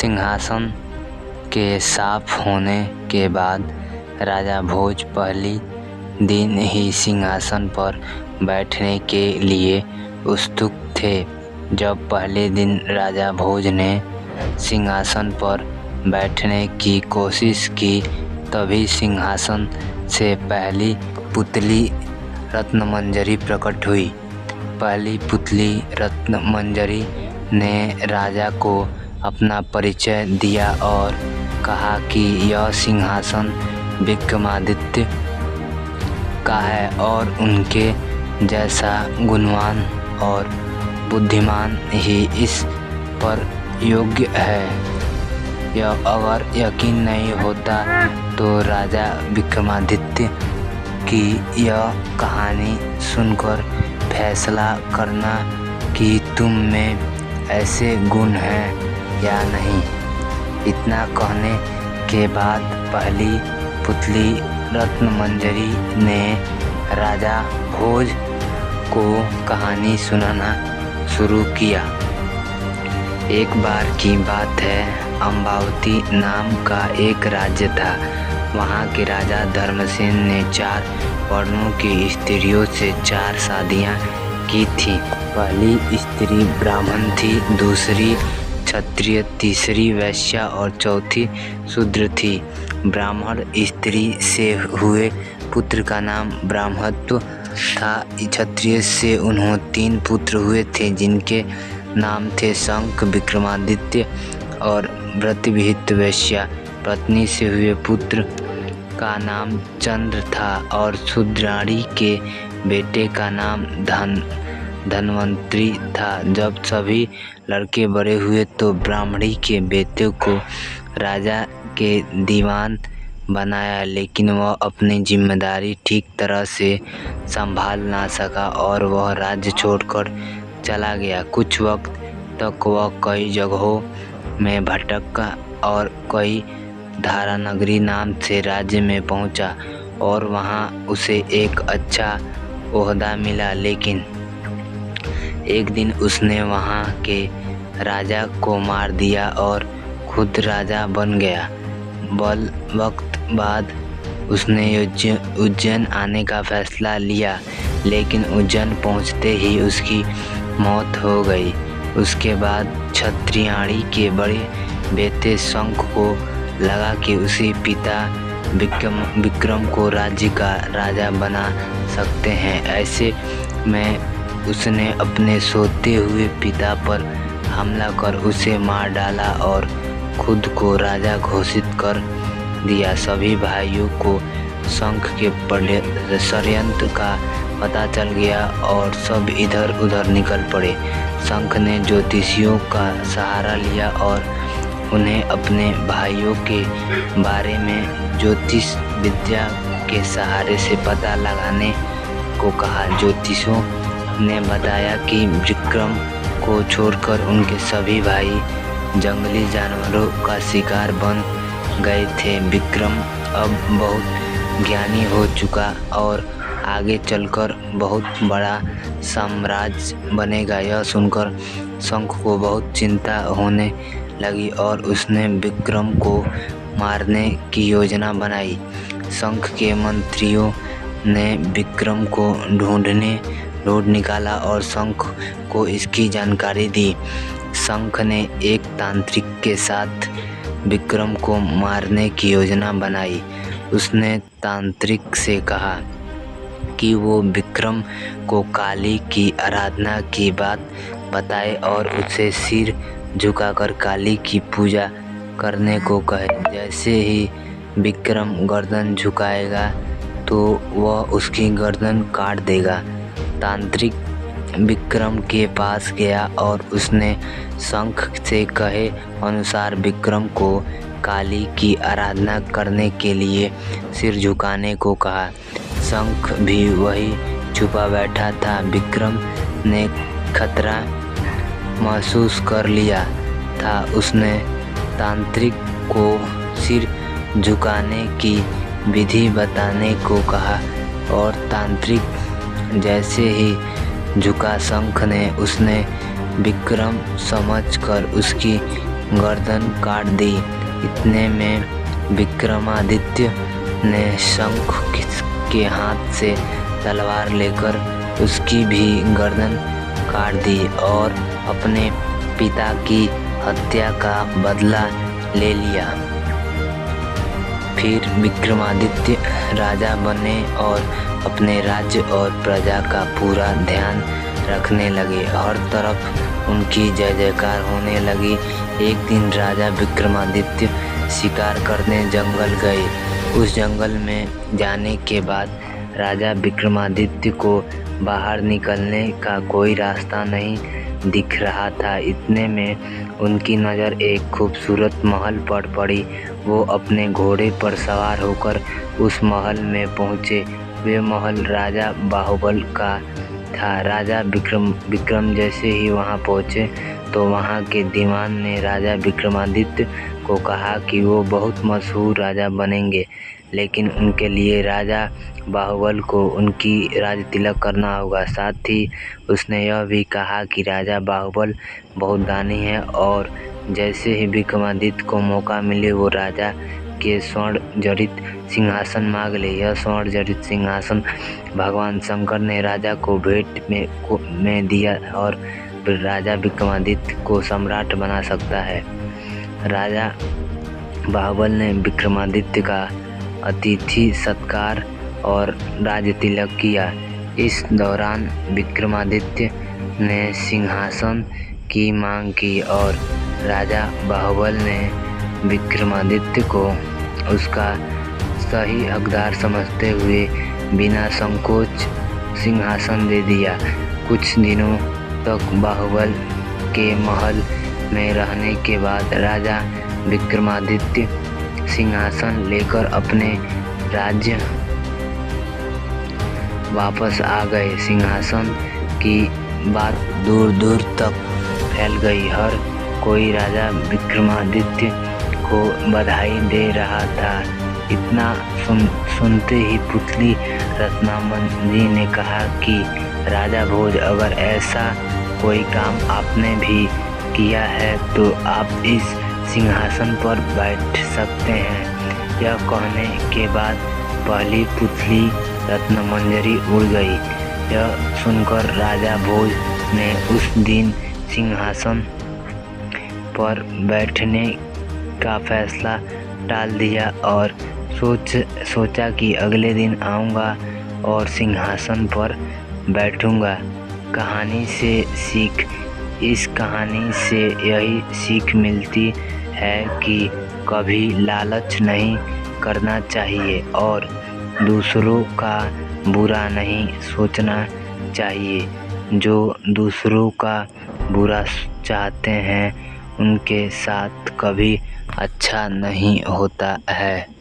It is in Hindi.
सिंहासन के साफ होने के बाद राजा भोज पहली दिन ही सिंहासन पर बैठने के लिए उत्सुक थे। जब पहले दिन राजा भोज ने सिंहासन पर बैठने की कोशिश की, तभी सिंहासन से पहली पुतली रत्नमंजरी प्रकट हुई। पहली पुतली रत्नमंजरी ने राजा को अपना परिचय दिया और कहा कि यह सिंहासन विक्रमादित्य का है और उनके जैसा गुणवान और बुद्धिमान ही इस पर योग्य है। यह अगर यकीन नहीं होता तो राजा विक्रमादित्य की यह कहानी सुनकर फैसला करना कि तुम में ऐसे गुण हैं या नहीं। इतना कहने के बाद पहली पुतली रत्नमंजरी ने राजा भोज को कहानी सुनाना शुरू किया। एक बार की बात है, अम्बावती नाम का एक राज्य था। वहाँ के राजा धर्मसेन ने 4 वर्णों की स्त्रियों से 4 शादियाँ की थीं। पहली स्त्री ब्राह्मण थी, दूसरी क्षत्रिय, तीसरी वैश्या और चौथी शूद्र थी। ब्राह्मण स्त्री से हुए पुत्र का नाम ब्रह्मत्व था। क्षत्रिय से उन्होंने 3 पुत्र हुए थे, जिनके नाम थे शंख, विक्रमादित्य और व्रतविहित। वैश्या पत्नी से हुए पुत्र का नाम चंद्र था और शूद्राणी के बेटे का नाम धनवंतरी था। जब सभी लड़के बड़े हुए तो ब्राह्मणी के बेटे को राजा के दीवान बनाया, लेकिन वह अपनी जिम्मेदारी ठीक तरह से संभाल ना सका और वह राज्य छोड़कर चला गया। कुछ वक्त तक वह कई जगहों में भटका और कई धारानगरी नाम से राज्य में पहुंचा और वहां उसे एक अच्छा ओहदा मिला। लेकिन एक दिन उसने वहां के राजा को मार दिया और खुद राजा बन गया। वक्त बाद उसने उज्जैन आने का फैसला लिया, लेकिन उज्जैन पहुंचते ही उसकी मौत हो गई। उसके बाद क्षत्रियाणी के बड़े बेटे शंख को लगा कि उसी पिता विक्रम को राज्य का राजा बना सकते हैं। ऐसे में उसने अपने सोते हुए पिता पर हमला कर उसे मार डाला और खुद को राजा घोषित कर दिया। सभी भाइयों को शंख के षड्यंत्र का पता चल गया और सब इधर उधर निकल पड़े। शंख ने ज्योतिषियों का सहारा लिया और उन्हें अपने भाइयों के बारे में ज्योतिष विद्या के सहारे से पता लगाने को कहा। ज्योतिषियों ने बताया कि विक्रम को छोड़कर उनके सभी भाई जंगली जानवरों का शिकार बन गए थे। विक्रम अब बहुत ज्ञानी हो चुका और आगे चलकर बहुत बड़ा साम्राज्य बनेगा। यह सुनकर शंख को बहुत चिंता होने लगी और उसने विक्रम को मारने की योजना बनाई। शंख के मंत्रियों ने विक्रम को ढूंढ निकाला और शंख को इसकी जानकारी दी। शंख ने एक तांत्रिक के साथ विक्रम को मारने की योजना बनाई। उसने तांत्रिक से कहा कि वो विक्रम को काली की आराधना की बात बताए और उसे सिर झुकाकर काली की पूजा करने को कहे। जैसे ही विक्रम गर्दन झुकाएगा तो वह उसकी गर्दन काट देगा। तांत्रिक विक्रम के पास गया और उसने शंख से कहे अनुसार विक्रम को काली की आराधना करने के लिए सिर झुकाने को कहा। शंख भी वही छुपा बैठा था। विक्रम ने खतरा महसूस कर लिया था। उसने तांत्रिक को सिर झुकाने की विधि बताने को कहा और तांत्रिक जैसे ही झुका, शंख ने उसने विक्रम समझकर उसकी गर्दन काट दी। इतने में विक्रमादित्य ने शंख के हाथ से तलवार लेकर उसकी भी गर्दन काट दी और अपने पिता की हत्या का बदला ले लिया। फिर विक्रमादित्य राजा बने और अपने राज्य और प्रजा का पूरा ध्यान रखने लगे। हर तरफ उनकी जय जयकार होने लगी। एक दिन राजा विक्रमादित्य शिकार करने जंगल गए। उस जंगल में जाने के बाद राजा विक्रमादित्य को बाहर निकलने का कोई रास्ता नहीं दिख रहा था। इतने में उनकी नज़र एक खूबसूरत महल पर पड़ी। वो अपने घोड़े पर सवार होकर उस महल में पहुँचे। वे महल राजा बाहुबल का था। राजा विक्रम जैसे ही वहाँ पहुँचे तो वहाँ के दीवान ने राजा विक्रमादित्य को कहा कि वो बहुत मशहूर राजा बनेंगे, लेकिन उनके लिए राजा बाहुबल को उनकी राज तिलक करना होगा। साथ ही उसने यह भी कहा कि राजा बाहुबल बहुत दानी है और जैसे ही विक्रमादित्य को मौका मिले वो राजा के स्वर्ण जड़ित सिंहासन मांग ले। यह स्वर्ण जड़ित सिंहासन भगवान शंकर ने राजा को भेंट में दिया और राजा विक्रमादित्य को सम्राट बना सकता है। राजा बाहुबल ने विक्रमादित्य का अतिथि सत्कार और राज तिलक किया। इस दौरान विक्रमादित्य ने सिंहासन की मांग की और राजा बाहुबल ने विक्रमादित्य को उसका सही हकदार समझते हुए बिना संकोच सिंहासन दे दिया। कुछ दिनों तक बाहुबल के महल में रहने के बाद राजा विक्रमादित्य सिंहासन लेकर अपने राज्य वापस आ गए। सिंहासन की बात दूर दूर तक फैल गई। हर कोई राजा विक्रमादित्य को बधाई दे रहा था। इतना सुनते ही पुतली रत्नामन जी ने कहा कि राजा भोज, अगर ऐसा कोई काम आपने भी किया है तो आप इस सिंहासन पर बैठ सकते हैं। यह कहने के बाद पहली पुतली रत्नमंजरी उड़ गई। यह सुनकर राजा भोज ने उस दिन सिंहासन पर बैठने का फैसला टाल दिया और सोचा कि अगले दिन आऊँगा और सिंहासन पर बैठूँगा। कहानी से सीख। इस कहानी से यही सीख मिलती है कि कभी लालच नहीं करना चाहिए और दूसरों का बुरा नहीं सोचना चाहिए। जो दूसरों का बुरा चाहते हैं उनके साथ कभी अच्छा नहीं होता है।